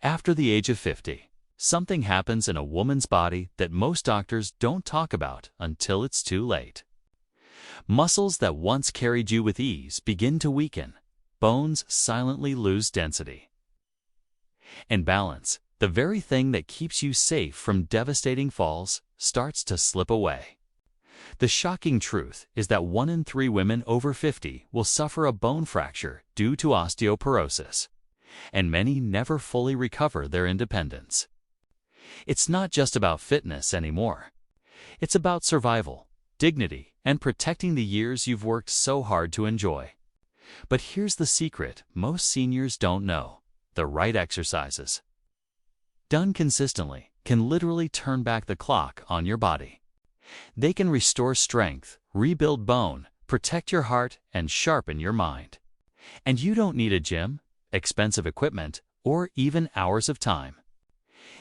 After the age of 50, something happens in a woman's body that most doctors don't talk about until it's too late. Muscles that once carried you with ease begin to weaken. Bones silently lose density. And balance, the very thing that keeps you safe from devastating falls, starts to slip away. The shocking truth is that 1 in 3 women over 50 will suffer a bone fracture due to osteoporosis, and many never fully recover their independence. It's not just about fitness anymore. It's about survival, dignity, and protecting the years you've worked so hard to enjoy. But here's the secret most seniors don't know: the right exercises, done consistently, can literally turn back the clock on your body. They can restore strength, rebuild bone, protect your heart, and sharpen your mind. And you don't need a gym, expensive equipment, or even hours of time.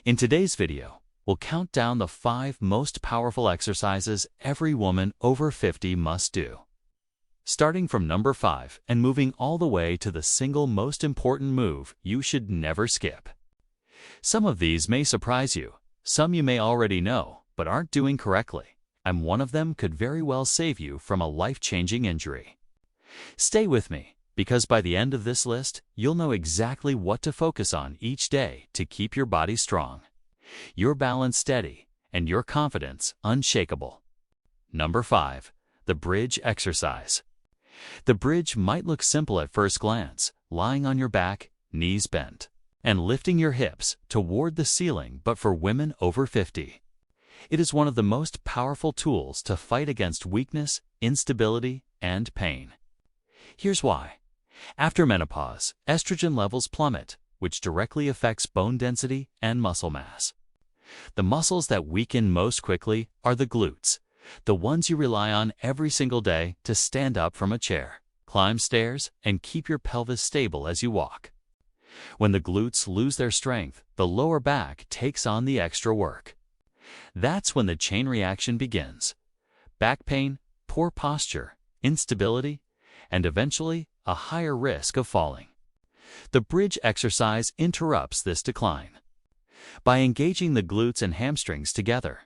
In today's video, we'll count down the 5 most powerful exercises every woman over 50 must do. Starting from number 5 and moving all the way to the single most important move you should never skip. Some of these may surprise you, some you may already know, but aren't doing correctly, and one of them could very well save you from a life-changing injury. Stay with me, because by the end of this list, you'll know exactly what to focus on each day to keep your body strong, your balance steady, and your confidence unshakable. Number 5. The bridge exercise. The bridge might look simple at first glance, lying on your back, knees bent, and lifting your hips toward the ceiling, but for women over 50, it is one of the most powerful tools to fight against weakness, instability, and pain. Here's why. After menopause, estrogen levels plummet, which directly affects bone density and muscle mass. The muscles that weaken most quickly are the glutes, the ones you rely on every single day to stand up from a chair, climb stairs, and keep your pelvis stable as you walk. When the glutes lose their strength, the lower back takes on the extra work. That's when the chain reaction begins: back pain, poor posture, instability, and eventually a higher risk of falling. The bridge exercise interrupts this decline. By engaging the glutes and hamstrings together,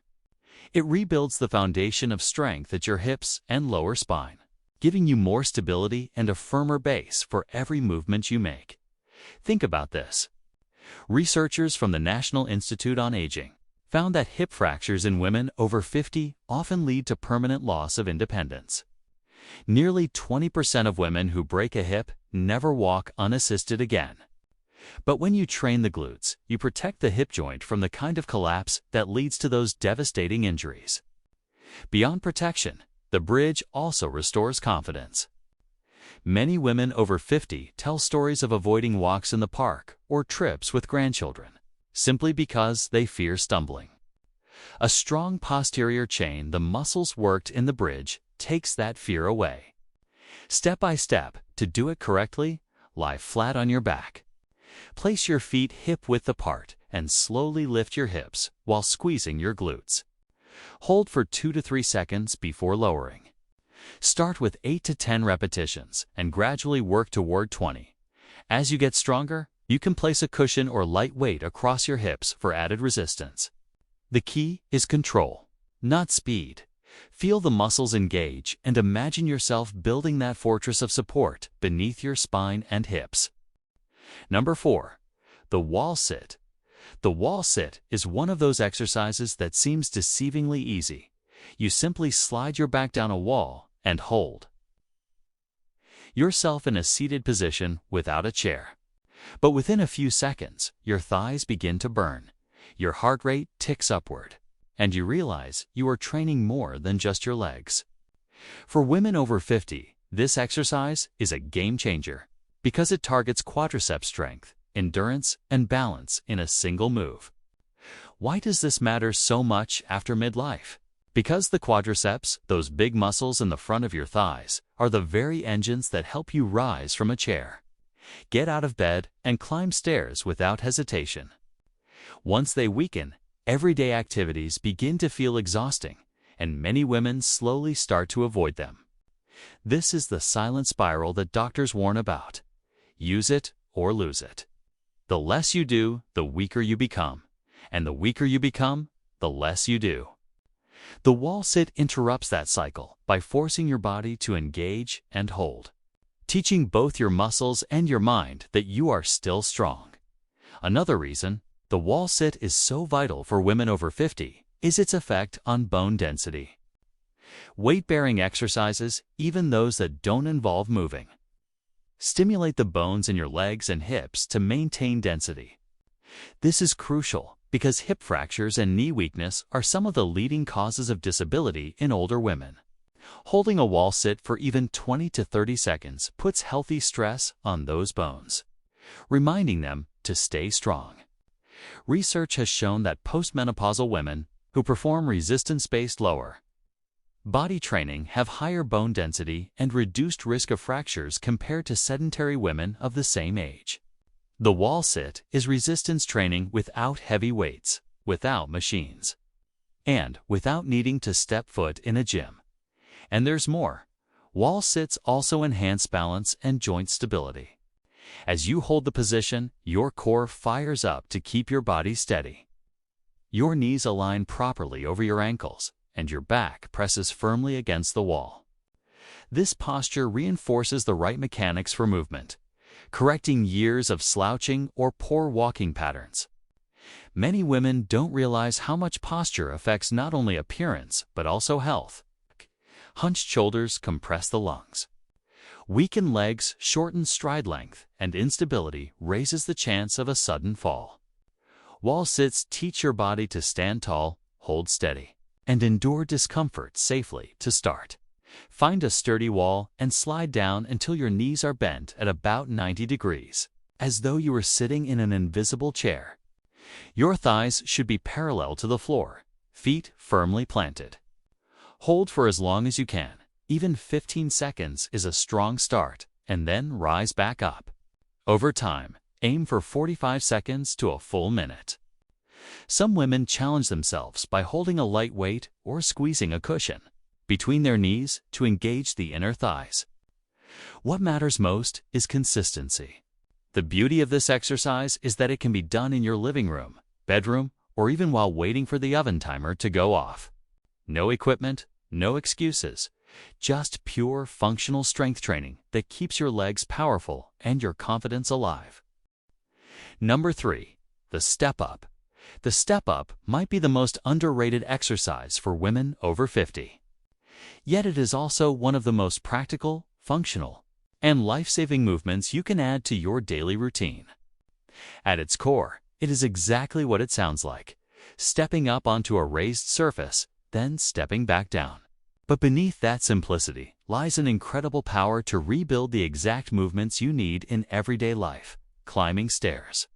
it rebuilds the foundation of strength at your hips and lower spine, giving you more stability and a firmer base for every movement you make. Think about this. Researchers from the National Institute on Aging found that hip fractures in women over 50 often lead to permanent loss of independence. Nearly 20% of women who break a hip never walk unassisted again. But when you train the glutes, you protect the hip joint from the kind of collapse that leads to those devastating injuries. Beyond protection, the bridge also restores confidence. Many women over 50 tell stories of avoiding walks in the park or trips with grandchildren, simply because they fear stumbling. A strong posterior chain, the muscles worked in the bridge, takes that fear away. Step by step, to do it correctly, lie flat on your back. Place your feet hip-width apart and slowly lift your hips while squeezing your glutes. Hold for 2 to 3 seconds before lowering. Start with 8 to 10 repetitions and gradually work toward 20. As you get stronger, you can place a cushion or light weight across your hips for added resistance. The key is control, not speed. Feel the muscles engage and imagine yourself building that fortress of support beneath your spine and hips. Number 4. The wall sit. The wall sit is one of those exercises that seems deceivingly easy. You simply slide your back down a wall and hold yourself in a seated position without a chair. But within a few seconds, your thighs begin to burn, your heart rate ticks upward, and you realize you are training more than just your legs. For women over 50, this exercise is a game changer because it targets quadricep strength, endurance, and balance in a single move. Why does this matter so much after midlife? Because the quadriceps, those big muscles in the front of your thighs, are the very engines that help you rise from a chair, get out of bed, and climb stairs without hesitation. Once they weaken, everyday activities begin to feel exhausting, and many women slowly start to avoid them. This is the silent spiral that doctors warn about. Use it or lose it. The less you do, the weaker you become. And the weaker you become, the less you do. The wall sit interrupts that cycle by forcing your body to engage and hold, teaching both your muscles and your mind that you are still strong. Another reason the wall sit is so vital for women over 50 is its effect on bone density. Weight-bearing exercises, even those that don't involve moving, stimulate the bones in your legs and hips to maintain density. This is crucial because hip fractures and knee weakness are some of the leading causes of disability in older women. Holding a wall sit for even 20 to 30 seconds puts healthy stress on those bones, reminding them to stay strong. Research has shown that postmenopausal women who perform resistance-based lower body training have higher bone density and reduced risk of fractures compared to sedentary women of the same age. The wall sit is resistance training without heavy weights, without machines, and without needing to step foot in a gym. And there's more. Wall sits also enhance balance and joint stability. As you hold the position, your core fires up to keep your body steady. Your knees align properly over your ankles, and your back presses firmly against the wall. This posture reinforces the right mechanics for movement, correcting years of slouching or poor walking patterns. Many women don't realize how much posture affects not only appearance but also health. Hunched shoulders compress the lungs. Weakened legs shorten stride length, and instability raises the chance of a sudden fall. Wall sits teach your body to stand tall, hold steady, and endure discomfort safely to start. Find a sturdy wall and slide down until your knees are bent at about 90 degrees, as though you were sitting in an invisible chair. Your thighs should be parallel to the floor, feet firmly planted. Hold for as long as you can. Even 15 seconds is a strong start, and then rise back up. Over time, aim for 45 seconds to a full minute. Some women challenge themselves by holding a light weight or squeezing a cushion between their knees to engage the inner thighs. What matters most is consistency. The beauty of this exercise is that it can be done in your living room, bedroom, or even while waiting for the oven timer to go off. No equipment, no excuses, just pure functional strength training that keeps your legs powerful and your confidence alive. Number 3, the step up. The step up might be the most underrated exercise for women over 50. Yet it is also one of the most practical, functional, and life-saving movements you can add to your daily routine. At its core, it is exactly what it sounds like, stepping up onto a raised surface, then stepping back down. But beneath that simplicity lies an incredible power to rebuild the exact movements you need in everyday life: climbing stairs,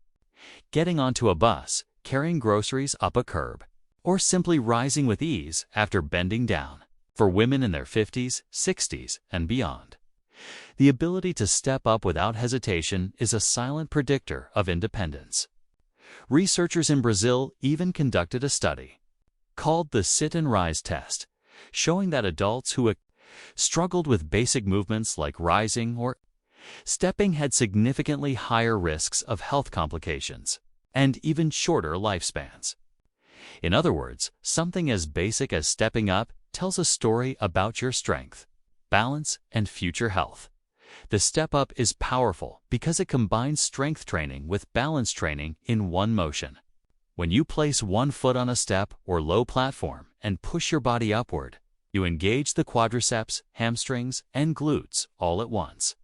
getting onto a bus, carrying groceries up a curb, or simply rising with ease after bending down. For women in their 50s, 60s, and beyond, the ability to step up without hesitation is a silent predictor of independence. Researchers in Brazil even conducted a study called the Sit and Rise Test, showing that adults who struggled with basic movements like rising or stepping had significantly higher risks of health complications and even shorter lifespans. In other words, something as basic as stepping up tells a story about your strength, balance, and future health. The step up is powerful because it combines strength training with balance training in one motion. When you place one foot on a step or low platform and push your body upward, you engage the quadriceps, hamstrings, and glutes all at once.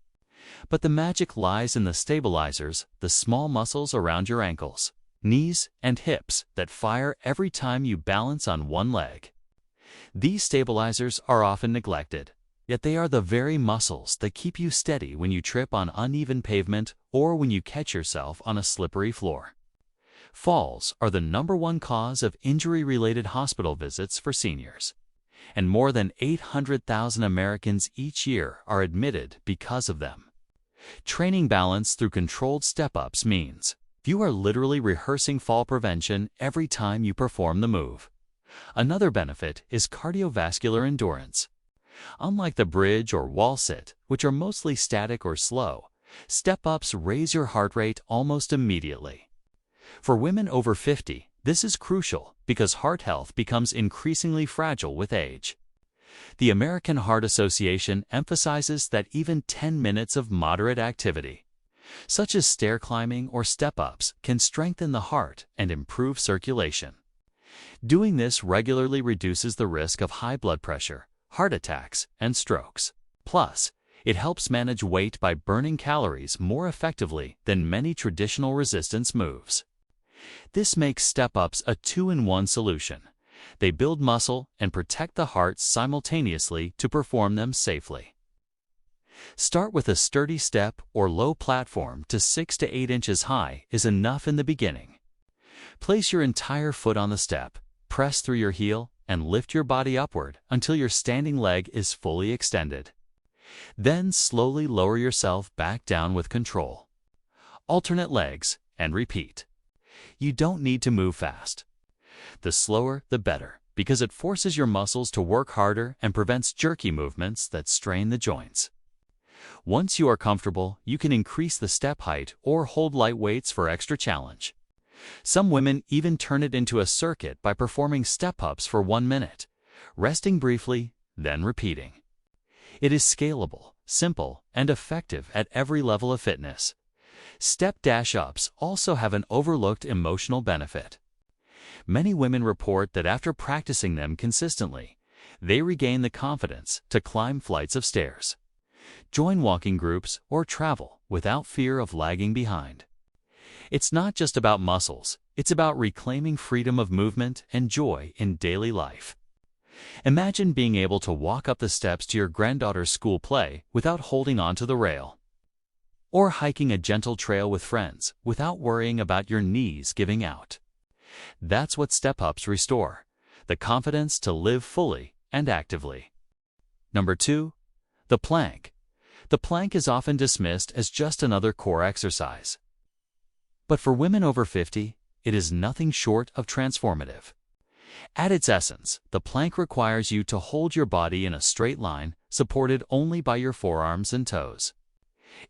But the magic lies in the stabilizers, the small muscles around your ankles, knees, and hips that fire every time you balance on one leg. These stabilizers are often neglected, yet they are the very muscles that keep you steady when you trip on uneven pavement or when you catch yourself on a slippery floor. Falls are the #1 cause of injury-related hospital visits for seniors, and more than 800,000 Americans each year are admitted because of them. Training balance through controlled step-ups means you are literally rehearsing fall prevention every time you perform the move. Another benefit is cardiovascular endurance. Unlike the bridge or wall sit, which are mostly static or slow, Step-ups raise your heart rate almost immediately. For women over 50, this is crucial because heart health becomes increasingly fragile with age. The American Heart Association emphasizes that even 10 minutes of moderate activity, such as stair climbing or step-ups, can strengthen the heart and improve circulation. Doing this regularly reduces the risk of high blood pressure, heart attacks, and strokes. Plus, it helps manage weight by burning calories more effectively than many traditional resistance moves. This makes step-ups a two-in-one solution. They build muscle and protect the heart simultaneously to perform them safely. Start with a sturdy step or low platform to 6 to 8 inches high is enough in the beginning. Place your entire foot on the step, press through your heel, and lift your body upward until your standing leg is fully extended. Then slowly lower yourself back down with control. Alternate legs and repeat. You don't need to move fast. The slower, the better, because it forces your muscles to work harder and prevents jerky movements that strain the joints. Once you are comfortable, you can increase the step height or hold light weights for extra challenge. Some women even turn it into a circuit by performing step-ups for 1 minute, resting briefly, then repeating. It is scalable, simple, and effective at every level of fitness. Step-ups also have an overlooked emotional benefit. Many women report that after practicing them consistently, they regain the confidence to climb flights of stairs, join walking groups, or travel without fear of lagging behind. It's not just about muscles, it's about reclaiming freedom of movement and joy in daily life. Imagine being able to walk up the steps to your granddaughter's school play without holding onto the rail, or hiking a gentle trail with friends without worrying about your knees giving out. That's what step-ups restore, the confidence to live fully and actively. Number 2, the plank. The plank is often dismissed as just another core exercise. But for women over 50, it is nothing short of transformative. At its essence, the plank requires you to hold your body in a straight line, supported only by your forearms and toes.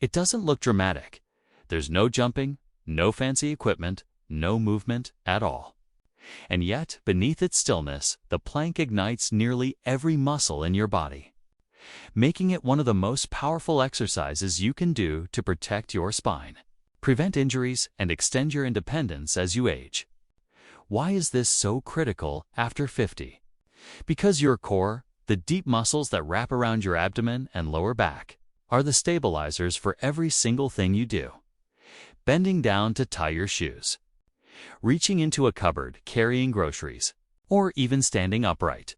It doesn't look dramatic. There's no jumping, no fancy equipment, no movement at all. And yet, beneath its stillness, the plank ignites nearly every muscle in your body, making it one of the most powerful exercises you can do to protect your spine, prevent injuries, and extend your independence as you age. Why is this so critical after 50? Because your core, the deep muscles that wrap around your abdomen and lower back, are the stabilizers for every single thing you do. Bending down to tie your shoes, reaching into a cupboard carrying groceries, or even standing upright.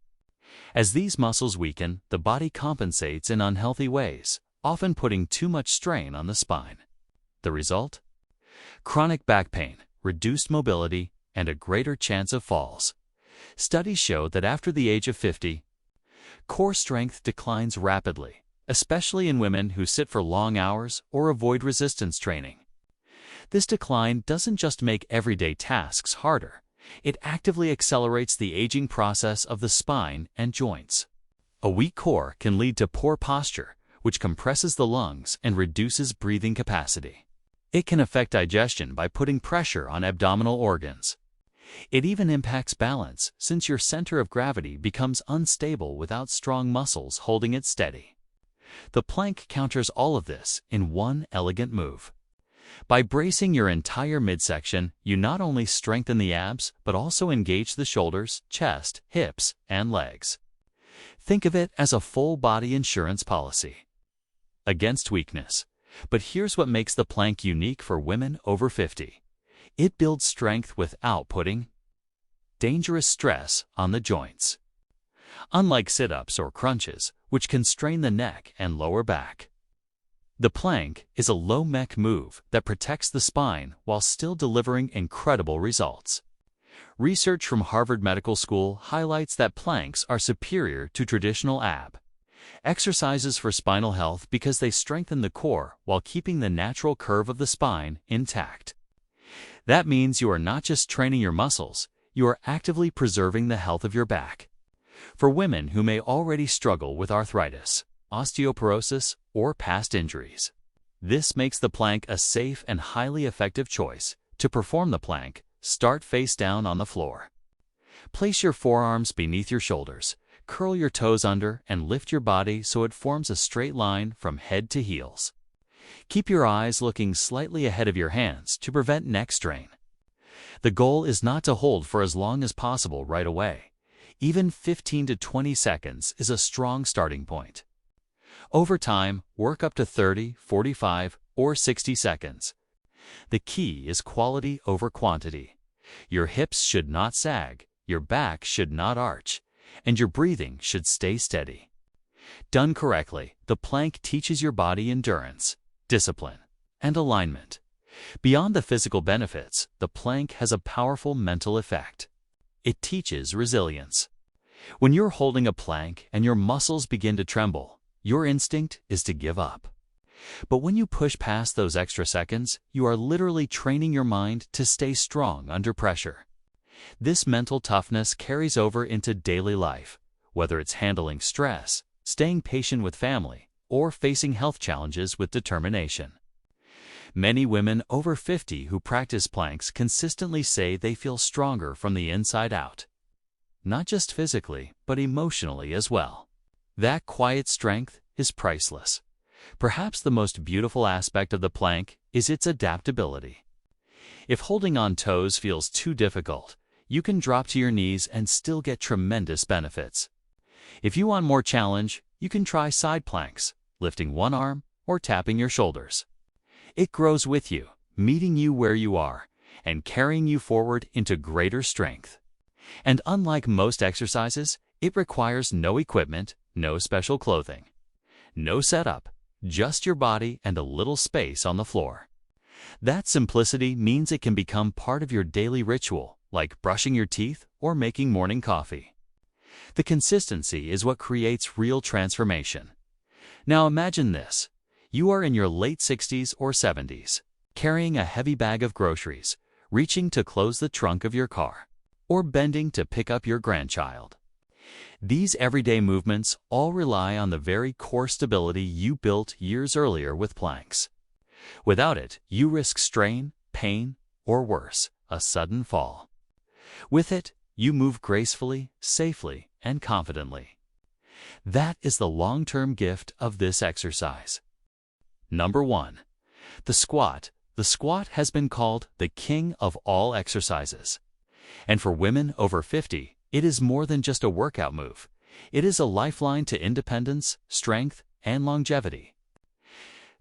As these muscles weaken, the body compensates in unhealthy ways, often putting too much strain on the spine. The result? Chronic back pain, reduced mobility, and a greater chance of falls. Studies show that after the age of 50, core strength declines rapidly, especially in women who sit for long hours or avoid resistance training. This decline doesn't just make everyday tasks harder, it actively accelerates the aging process of the spine and joints. A weak core can lead to poor posture, which compresses the lungs and reduces breathing capacity. It can affect digestion by putting pressure on abdominal organs. It even impacts balance, since your center of gravity becomes unstable without strong muscles holding it steady. The plank counters all of this in one elegant move. By bracing your entire midsection, you not only strengthen the abs, but also engage the shoulders, chest, hips, and legs. Think of it as a full-body insurance policy against weakness. But here's what makes the plank unique for women over 50. It builds strength without putting dangerous stress on the joints. Unlike sit-ups or crunches, which can strain the neck and lower back, the plank is a low-mech move that protects the spine while still delivering incredible results. Research from Harvard Medical School highlights that planks are superior to traditional ab exercises for spinal health because they strengthen the core while keeping the natural curve of the spine intact. That means you are not just training your muscles, you are actively preserving the health of your back. For women who may already struggle with arthritis, osteoporosis, or past injuries, This makes the plank a safe and highly effective choice. To perform the plank, start face down on the floor. Place your forearms beneath your shoulders, curl your toes under, and lift your body so it forms a straight line from head to heels. Keep your eyes looking slightly ahead of your hands to prevent neck strain. The goal is not to hold for as long as possible right away. Even 15 to 20 seconds is a strong starting point. Over time, work up to 30, 45, or 60 seconds. The key is quality over quantity. Your hips should not sag, your back should not arch, and your breathing should stay steady. Done correctly, the plank teaches your body endurance, discipline, and alignment. Beyond the physical benefits, the plank has a powerful mental effect. It teaches resilience. When you're holding a plank and your muscles begin to tremble, your instinct is to give up. But when you push past those extra seconds, you are literally training your mind to stay strong under pressure. This mental toughness carries over into daily life, whether it's handling stress, staying patient with family, or facing health challenges with determination. Many women over 50 who practice planks consistently say they feel stronger from the inside out. Not just physically, but emotionally as well. That quiet strength is priceless. Perhaps the most beautiful aspect of the plank is its adaptability. If holding on toes feels too difficult, you can drop to your knees and still get tremendous benefits. If you want more challenge, you can try side planks, lifting one arm or tapping your shoulders. It grows with you, meeting you where you are, and carrying you forward into greater strength. And unlike most exercises, it requires no equipment, no special clothing, no setup, just your body and a little space on the floor. That simplicity means it can become part of your daily ritual, like brushing your teeth or making morning coffee. The consistency is what creates real transformation. Now imagine this. You are in your late 60s or 70s, carrying a heavy bag of groceries, reaching to close the trunk of your car, or bending to pick up your grandchild. These everyday movements all rely on the very core stability you built years earlier with planks. Without it, you risk strain, pain, or worse, a sudden fall. With it, you move gracefully, safely, and confidently. That is the long-term gift of this exercise. Number 1. The squat. The squat has been called the king of all exercises. And for women over 50, it is more than just a workout move. It is a lifeline to independence, strength, and longevity.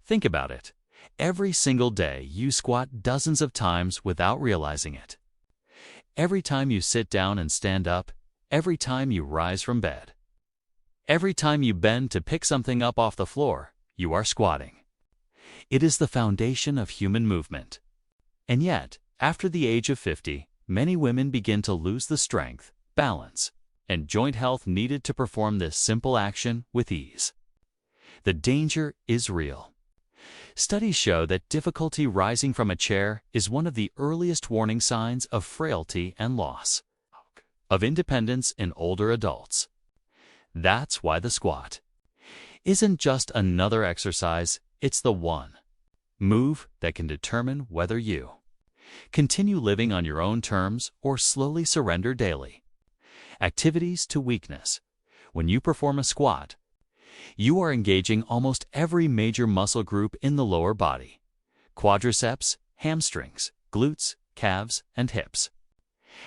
Think about it. Every single day, you squat dozens of times without realizing it. Every time you sit down and stand up, every time you rise from bed, every time you bend to pick something up off the floor, you are squatting. It is the foundation of human movement. And yet, after the age of 50, many women begin to lose the strength, balance, and joint health needed to perform this simple action with ease. The danger is real. Studies show that difficulty rising from a chair is one of the earliest warning signs of frailty and loss of independence in older adults. That's why the squat isn't just another exercise, it's the one move that can determine whether you continue living on your own terms or slowly surrender daily activities to weakness. When you perform a squat, you are engaging almost every major muscle group in the lower body: quadriceps, hamstrings, glutes, calves, and hips.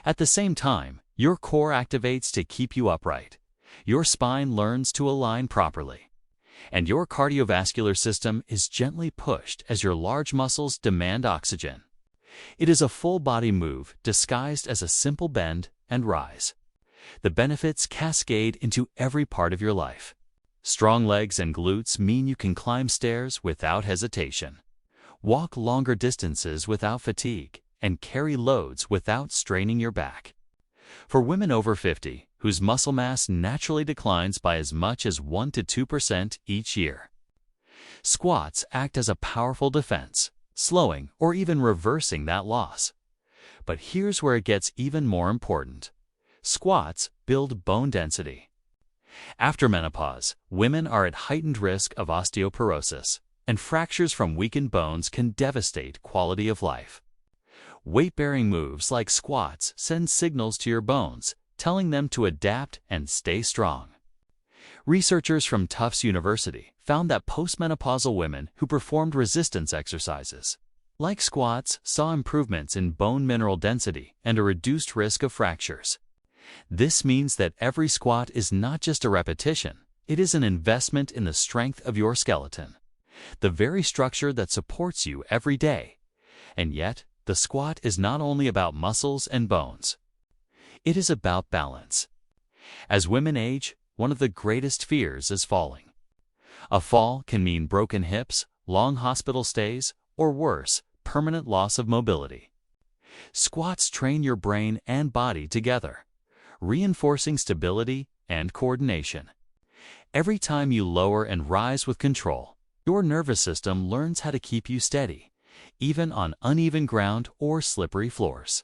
At the same time, your core activates to keep you upright. Your spine learns to align properly, and your cardiovascular system is gently pushed as your large muscles demand oxygen. It is a full-body move disguised as a simple bend and rise. The benefits cascade into every part of your life. Strong legs and glutes mean you can climb stairs without hesitation, walk longer distances without fatigue, and carry loads without straining your back. For women over 50, whose muscle mass naturally declines by as much as 1 to 2% each year, squats act as a powerful defense, slowing or even reversing that loss. But here's where it gets even more important. Squats build bone density. After menopause, women are at heightened risk of osteoporosis, and fractures from weakened bones can devastate quality of life. Weight-bearing moves like squats send signals to your bones, telling them to adapt and stay strong. Researchers from Tufts University found that postmenopausal women who performed resistance exercises, like squats, saw improvements in bone mineral density and a reduced risk of fractures. This means that every squat is not just a repetition, it is an investment in the strength of your skeleton, the very structure that supports you every day. And yet, the squat is not only about muscles and bones. It is about balance. As women age, one of the greatest fears is falling. A fall can mean broken hips, long hospital stays, or worse, permanent loss of mobility. Squats train your brain and body together, reinforcing stability and coordination. Every time you lower and rise with control, your nervous system learns how to keep you steady, even on uneven ground or slippery floors.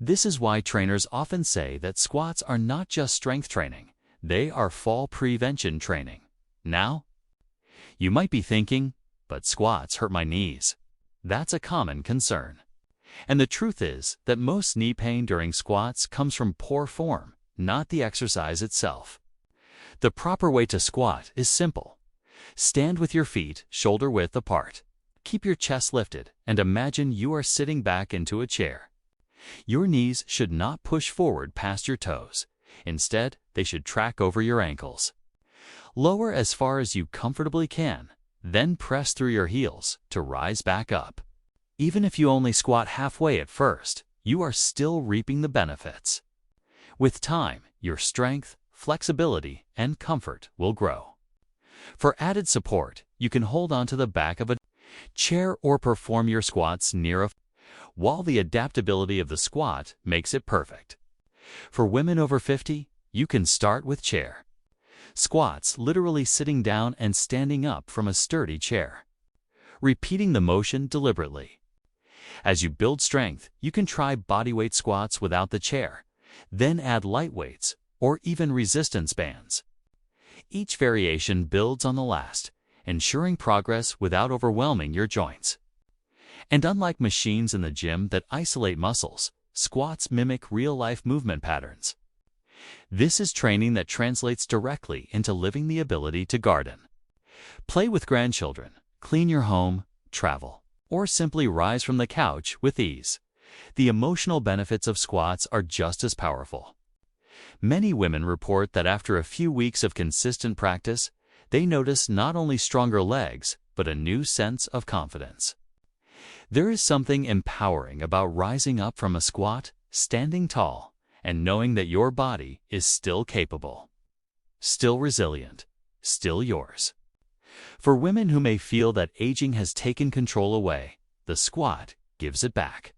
This is why trainers often say that squats are not just strength training, they are fall prevention training. Now, you might be thinking, but squats hurt my knees. That's a common concern. And the truth is that most knee pain during squats comes from poor form, not the exercise itself. The proper way to squat is simple. Stand with your feet shoulder-width apart. Keep your chest lifted and imagine you are sitting back into a chair. Your knees should not push forward past your toes. Instead, they should track over your ankles. Lower as far as you comfortably can, then press through your heels to rise back up. Even if you only squat halfway at first, you are still reaping the benefits. With time, your strength, flexibility, and comfort will grow. For added support, you can hold onto the back of a chair or perform your squats near a while the adaptability of the squat makes it perfect. For women over 50, you can start with chair. Squats, literally sitting down and standing up from a sturdy chair. Repeating the motion deliberately. As you build strength, you can try bodyweight squats without the chair, then add light weights or even resistance bands. Each variation builds on the last, ensuring progress without overwhelming your joints. And unlike machines in the gym that isolate muscles, squats mimic real-life movement patterns. This is training that translates directly into living the ability to garden. Play with grandchildren, clean your home, travel, or simply rise from the couch with ease. The emotional benefits of squats are just as powerful. Many women report that after a few weeks of consistent practice, they notice not only stronger legs, but a new sense of confidence. There is something empowering about rising up from a squat, standing tall, and knowing that your body is still capable, still resilient, still yours. For women who may feel that aging has taken control away, the squat gives it back.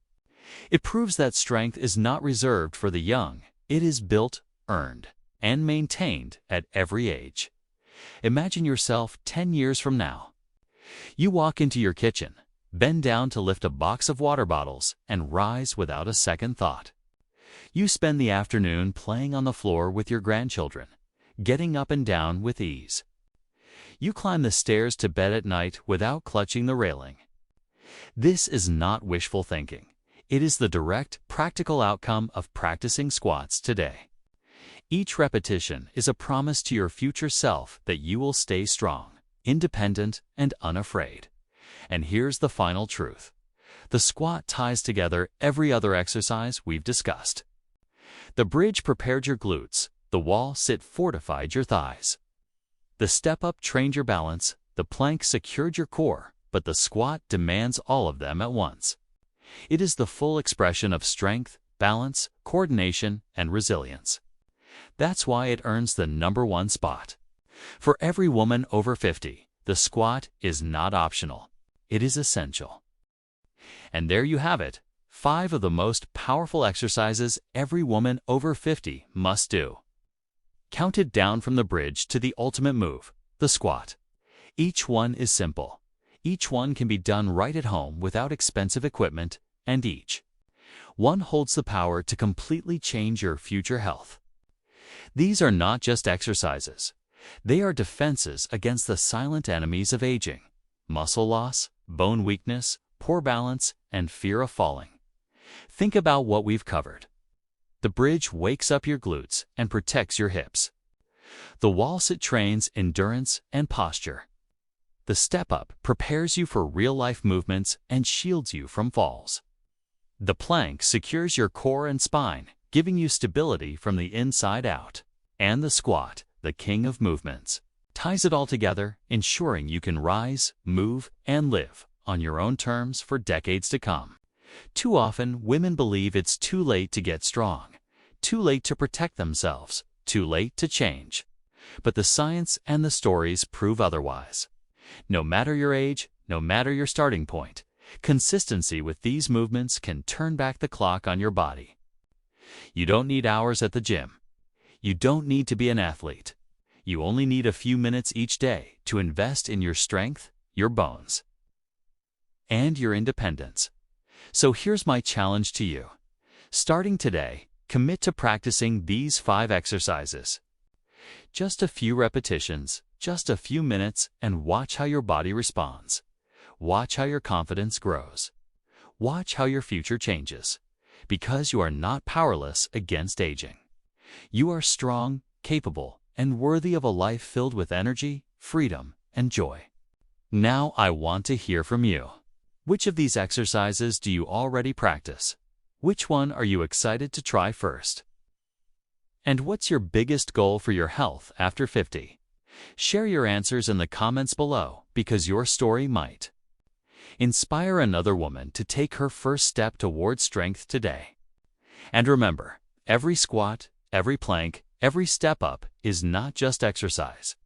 It proves that strength is not reserved for the young. It is built, earned, and maintained at every age. Imagine yourself 10 years from now. You walk into your kitchen, bend down to lift a box of water bottles, and rise without a second thought. You spend the afternoon playing on the floor with your grandchildren, getting up and down with ease. You climb the stairs to bed at night without clutching the railing. This is not wishful thinking. It is the direct, practical outcome of practicing squats today. Each repetition is a promise to your future self that you will stay strong, independent, and unafraid. And here's the final truth. The squat ties together every other exercise we've discussed. The bridge prepared your glutes, the wall sit fortified your thighs. The step-up trained your balance, the plank secured your core, but the squat demands all of them at once. It is the full expression of strength, balance, coordination, and resilience. That's why it earns the #1 spot. For every woman over 50, the squat is not optional. It is essential. And there you have it, 5 of the most powerful exercises every woman over 50 must do. Counted down from the bridge to the ultimate move, the squat. Each one is simple. Each one can be done right at home without expensive equipment, and each one holds the power to completely change your future health. These are not just exercises. They are defenses against the silent enemies of aging. muscle loss, bone weakness, poor balance, and fear of falling. Think about what we've covered. The bridge wakes up your glutes and protects your hips. The wall sit trains endurance and posture. The step-up prepares you for real-life movements and shields you from falls. The plank secures your core and spine, giving you stability from the inside out. And the squat, the king of movements, ties it all together, ensuring you can rise, move, and live on your own terms for decades to come. Too often, women believe it's too late to get strong, too late to protect themselves, too late to change. But the science and the stories prove otherwise. No matter your age, no matter your starting point, consistency with these movements can turn back the clock on your body. You don't need hours at the gym. You don't need to be an athlete. You only need a few minutes each day to invest in your strength, your bones, and your independence. So here's my challenge to you. Starting today, commit to practicing these 5 exercises. Just a few repetitions, just a few minutes, and watch how your body responds. Watch how your confidence grows. Watch how your future changes. Because you are not powerless against aging. You are strong, capable, and worthy of a life filled with energy, freedom, and joy. Now I want to hear from you. Which of these exercises do you already practice? Which one are you excited to try first? And what's your biggest goal for your health after 50? Share your answers in the comments below, because your story might inspire another woman to take her first step towards strength today. And remember, every squat, every plank, every step up is not just exercise.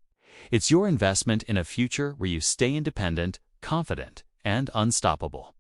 It's your investment in a future where you stay independent, confident, and unstoppable.